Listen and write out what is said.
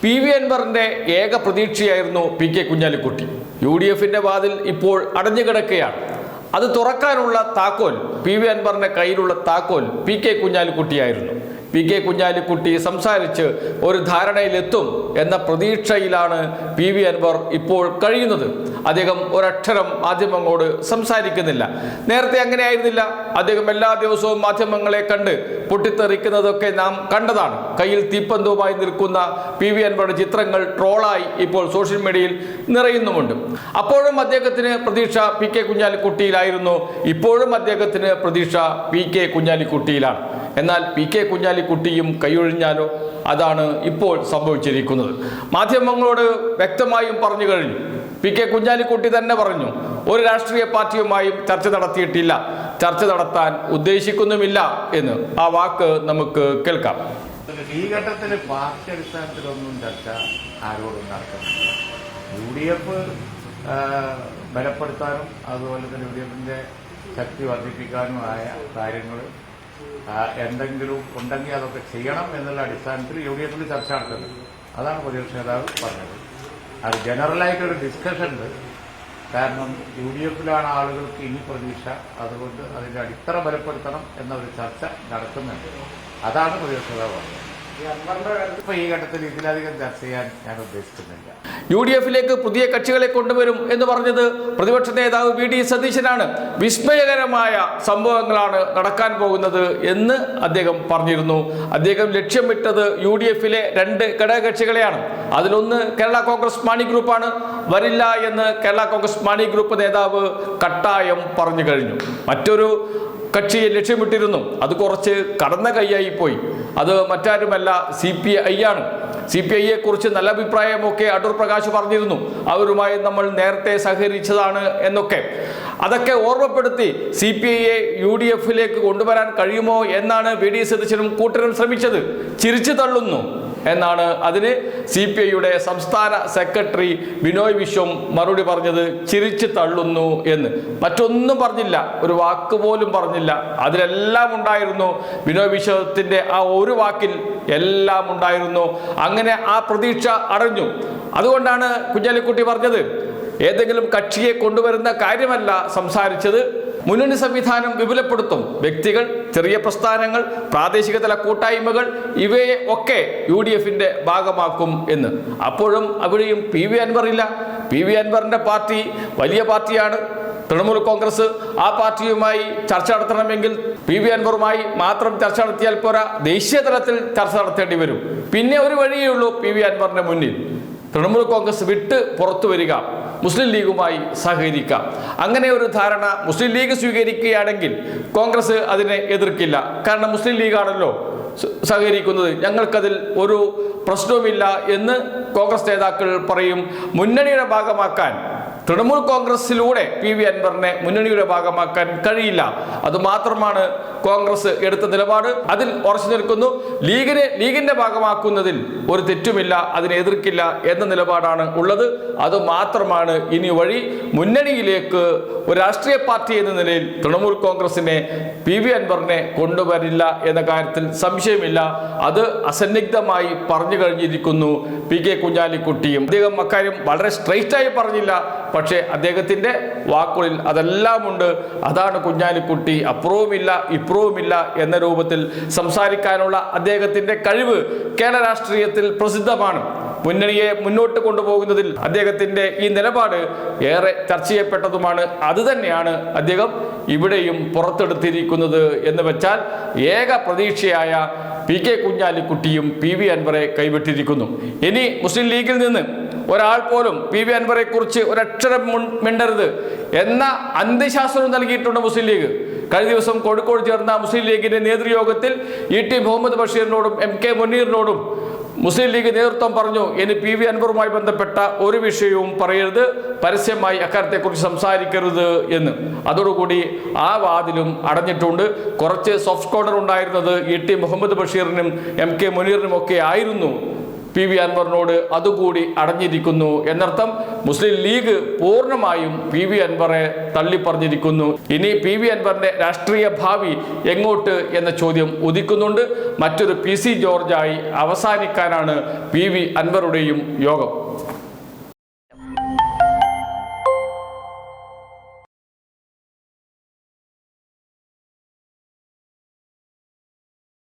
PV അൻവറിന്റെ ഏക പ്രതീക്ഷയായിരുന്നു PK Kunhalikutty. UDFന്റെ വാതിൽ ഇപ്പോൾ അടഞ്ഞു കിടക്കുകയാണ്. അത് തുറക്കാനുള്ള താക്കോൽ, PV അൻവറിന്റെ കയ്യിലുള്ള താക്കോൽ PK കുഞ്ഞാലിക്കുട്ടിയായിരുന്നു. PK കുഞ്ഞാലിക്കുട്ടി സംസാരിച്ച് ഒരു ധാരണയിലെത്തും എന്ന പ്രതീക്ഷയിലാണ് PV അൻവർ ഇപ്പോൾ കഴിയുന്നത്. അദ്ദേഹം ഒരക്ഷരം മാധ്യമങ്ങളോട് സംസാരിക്കുന്നില്ല. നേരത്തെ അങ്ങനെ ആയിരുന്നില്ല. അദ്ദേഹം എല്ലാ ദിവസവും മാധ്യമങ്ങളെ കണ്ട് പൊട്ടിത്തെറിക്കുന്നതൊക്കെ നാം കണ്ടതാണ്. കയ്യിൽ തീപ്പന്തവുമായി നിൽക്കുന്ന PV അൻവറുടെ ചിത്രങ്ങൾ ട്രോളായി ഇപ്പോൾ സോഷ്യൽ മീഡിയയിൽ നിറയുന്നുമുണ്ട്. അപ്പോഴും അദ്ദേഹത്തിന് പ്രതീക്ഷ PK കുഞ്ഞാലിക്കുട്ടിയിലായിരുന്നു. ഇപ്പോഴും അദ്ദേഹത്തിന് പ്രതീക്ഷ PK കുഞ്ഞാലിക്കുട്ടിയിലാണ്. എന്നാൽ PK കുഞ്ഞാലിക്കുട്ടിയും കൈയൊഴിഞ്ഞാലോ? അതാണ് ഇപ്പോൾ സംഭവിച്ചിരിക്കുന്നത്. മാധ്യമങ്ങളോട് വ്യക്തമായും പറഞ്ഞു കഴിഞ്ഞു. PK കുഞ്ഞാലിക്കുട്ടി തന്നെ പറഞ്ഞു, ഒരു രാഷ്ട്രീയ പാർട്ടിയുമായും ചർച്ച നടത്തിയിട്ടില്ല, ചർച്ച നടത്താൻ ഉദ്ദേശിക്കുന്നുമില്ല എന്ന്. ആ വാക്ക് നമുക്ക് കേൾക്കാം. ഈ ഘട്ടത്തിൽ പാർട്ടി അടിസ്ഥാനത്തിലൊന്നും ചർച്ച ആരോടും നടക്കുന്നില്ല. UDF ബലപ്പെടുത്താനും അതുപോലെ തന്നെ UDFന്റെ ശക്തി വർദ്ധിപ്പിക്കാനുമായ കാര്യങ്ങൾ എന്തെങ്കിലും ഉണ്ടെങ്കിൽ അതൊക്കെ ചെയ്യണം എന്നുള്ള അടിസ്ഥാനത്തിൽ UDFന്റെ ചർച്ച നടത്തുന്നത്. അതാണ് പ്രതിപക്ഷ നേതാവ് പറഞ്ഞത്. അത് ജനറലായിട്ടൊരു ഡിസ്കഷൻ ഉണ്ട്. കാരണം UDFിലാണ് ആളുകൾക്ക് ഇനി പ്രതീക്ഷ, അതുകൊണ്ട് അതിന്റെ അടിത്തറ ബലപ്പെടുത്തണം എന്നൊരു ചർച്ച നടത്തുന്നുണ്ട്. അതാണ് പ്രതിപക്ഷ നേതാവ് പറഞ്ഞത്. ഇപ്പൊ ഈ ഘട്ടത്തിൽ ഇതിലധികം ചർച്ച ചെയ്യാൻ ഞാൻ ഉദ്ദേശിക്കുന്നില്ല. UDFിലേക്ക് പുതിയ കക്ഷികളെ കൊണ്ടുവരും എന്ന് പറഞ്ഞത് പ്രതിപക്ഷ നേതാവ് VD സതീശനാണ്. വിസ്മയകരമായ സംഭവങ്ങളാണ് നടക്കാൻ പോകുന്നത് എന്ന് അദ്ദേഹം പറഞ്ഞിരുന്നു. അദ്ദേഹം ലക്ഷ്യമിട്ടത് UDFിലെ 2 ഘടകകക്ഷികളെയാണ്. അതിലൊന്ന് കേരള കോൺഗ്രസ് മാണി ഗ്രൂപ്പാണ്. വരില്ല എന്ന് കേരള കോൺഗ്രസ് മാണി ഗ്രൂപ്പ് നേതാവ് കട്ടായം പറഞ്ഞു കഴിഞ്ഞു. മറ്റൊരു കക്ഷിയെ ലക്ഷ്യമിട്ടിരുന്നു. അത് കടന്ന കൈയായി പോയി. അത് മറ്റാരുമല്ല, CPI ആണ്. CPIയെ കുറിച്ച് നല്ല അഭിപ്രായമൊക്കെ അടൂർ പ്രകാശ് പറഞ്ഞിരുന്നു. അവരുമായി നമ്മൾ നേരത്തെ സഹകരിച്ചതാണ് എന്നൊക്കെ. അതൊക്കെ ഓർമ്മപ്പെടുത്തി CPIയെ UDFിലേക്ക് കൊണ്ടുവരാൻ കഴിയുമോ എന്നാണ് VD സതീശനും കൂട്ടരും ശ്രമിച്ചത്. ചിരിച്ചു തള്ളുന്നു എന്നാണ് അതിന് CPIയുടെ സംസ്ഥാന സെക്രട്ടറി ബിനോയ് വിശ്വം മറുപടി പറഞ്ഞത്. ചിരിച്ചു തള്ളുന്നു എന്ന്, മറ്റൊന്നും പറഞ്ഞില്ല, ഒരു വാക്ക് പോലും പറഞ്ഞില്ല. അതിലെല്ലാം ഉണ്ടായിരുന്നു. ബിനോയ് വിശ്വത്തിന്റെ ആ ഒരു വാക്കിൽ എല്ലാം ഉണ്ടായിരുന്നു. അങ്ങനെ ആ പ്രതീക്ഷ അടഞ്ഞു. അതുകൊണ്ടാണ് കുഞ്ഞാലിക്കുട്ടി പറഞ്ഞത്, ഏതെങ്കിലും കക്ഷിയെ കൊണ്ടുവരുന്ന കാര്യമല്ല സംസാരിച്ചത്, മുന്നണി സംവിധാനം വിപുലപ്പെടുത്തും, വ്യക്തികൾ, ചെറിയ പ്രസ്ഥാനങ്ങൾ, പ്രാദേശിക തല കൂട്ടായ്മകൾ, ഇവയെ ഒക്കെ UDFിന്റെ ഭാഗമാക്കും എന്ന്. അപ്പോഴും അവിടെയും PV അൻവർ ഇല്ല. PV അൻവറിന്റെ പാർട്ടി വലിയ പാർട്ടിയാണ്, തൃണമൂൽ കോൺഗ്രസ്. ആ പാർട്ടിയുമായി ചർച്ച നടത്തണമെങ്കിൽ PV അൻവറുമായി മാത്രം ചർച്ച നടത്തിയാൽ പോരാ, ദേശീയ തലത്തിൽ ചർച്ച നടത്തേണ്ടി വരും. പിന്നെ ഒരു വഴിയേ ഉള്ളൂ PV അൻവറിന്റെ മുന്നിൽ, തൃണമൂൽ കോൺഗ്രസ് വിട്ട് പുറത്തു വരിക, മുസ്ലിം ലീഗുമായി സഹകരിക്കാം. അങ്ങനെ ഒരു ധാരണ മുസ്ലിം ലീഗ് സ്വീകരിക്കുകയാണെങ്കിൽ കോൺഗ്രസ് അതിനെ എതിർക്കില്ല. കാരണം മുസ്ലിം ലീഗാണല്ലോ സഹകരിക്കുന്നത്, ഞങ്ങൾക്കതിൽ ഒരു പ്രശ്നവുമില്ല എന്ന് കോൺഗ്രസ് നേതാക്കൾ പറയും. മുന്നണിയുടെ ഭാഗമാക്കാൻ തൃണമൂൽ കോൺഗ്രസിലൂടെ PV അൻവറിനെ മുന്നണിയുടെ ഭാഗമാക്കാൻ കഴിയില്ല. അതുമാത്രമാണ് കോൺഗ്രസ് എടുത്ത നിലപാട്. അതിൽ ഉറച്ചു നിൽക്കുന്നു. ലീഗിന്റെ ഭാഗമാക്കുന്നതിൽ ഒരു തെറ്റുമില്ല, അതിനെ എതിർക്കില്ല എന്ന നിലപാടാണ് ഉള്ളത്. അതുമാത്രമാണ് ഇനി വഴി. മുന്നണിയിലേക്ക് ഒരു രാഷ്ട്രീയ പാർട്ടി എന്ന നിലയിൽ തൃണമൂൽ കോൺഗ്രസിനെ PV അൻവറിനെ കൊണ്ടുവരില്ല എന്ന കാര്യത്തിൽ സംശയമില്ല. അത് അസന്നിഗ്ധമായി പറഞ്ഞു കഴിഞ്ഞിരിക്കുന്നു PK കുഞ്ഞാലിക്കുട്ടിയും. അദ്ദേഹം അക്കാര്യം വളരെ സ്ട്രെയിറ്റായി പറഞ്ഞില്ല, പക്ഷേ അദ്ദേഹത്തിന്റെ വാക്കുകളിൽ അതെല്ലാം ഉണ്ട്. അതാണ് കുഞ്ഞാലിക്കുട്ടി. അപ്പുറവുമില്ല ഇപ്പുറവുമില്ല എന്ന രൂപത്തിൽ സംസാരിക്കാനുള്ള അദ്ദേഹത്തിന്റെ കഴിവ് കേരള രാഷ്ട്രീയത്തിൽ പ്രസിദ്ധമാണ്. മുന്നണിയെ മുന്നോട്ട് കൊണ്ടുപോകുന്നതിൽ അദ്ദേഹത്തിന്റെ ഈ നിലപാട് ഏറെ ചർച്ച ചെയ്യപ്പെട്ടതുമാണ്. അതുതന്നെയാണ് അദ്ദേഹം ഇവിടെയും പുറത്തെടുത്തിരിക്കുന്നത് എന്ന് വെച്ചാൽ ഏക പ്രതീക്ഷയായ PK കുഞ്ഞാലിക്കുട്ടിയും PV അൻവറെ കൈവിട്ടിരിക്കുന്നു. ഇനി മുസ്ലിം ലീഗിൽ നിന്ന് ഒരാൾ പോലും PV അൻവറെ കുറിച്ച് ഒരക്ഷരം മിണ്ടരുത് എന്ന അന്ത്യശാസനം നൽകിയിട്ടുണ്ട് മുസ്ലിം ലീഗ്. കഴിഞ്ഞ ദിവസം കോഴിക്കോട് ചേർന്ന മുസ്ലിം ലീഗിന്റെ നേതൃയോഗത്തിൽ ET മുഹമ്മദ് ബഷീറിനോടും MK മുനീറിനോടും മുസ്ലിം ലീഗ് നേതൃത്വം പറഞ്ഞു, ഇനി PV അൻവറുമായി ബന്ധപ്പെട്ട ഒരു വിഷയവും പറയരുത്, പരസ്യമായി അക്കാര്യത്തെക്കുറിച്ച് സംസാരിക്കരുത് എന്ന്. അതോടുകൂടി ആ വാതിലും അടഞ്ഞിട്ടുണ്ട്. കുറച്ച് സോഫ്റ്റ് കോർണർ ഉണ്ടായിരുന്നത് ET മുഹമ്മദ് ബഷീറിനും MK മുനീറിനും ഒക്കെ ആയിരുന്നു. PV അൻവറിനോട് അതുകൂടി അടഞ്ഞിരിക്കുന്നു എന്നർത്ഥം. മുസ്ലിം ലീഗ് പൂർണ്ണമായും PV അൻവറെ തള്ളിപ്പറഞ്ഞിരിക്കുന്നു. ഇനി PV അൻവറിന്റെ രാഷ്ട്രീയ ഭാവി എങ്ങോട്ട് എന്ന ചോദ്യം ഉദിക്കുന്നുണ്ട്. മറ്റൊരു PC ജോർജായി അവസാനിക്കാനാണ് PV അൻവറുടെയും യോഗം.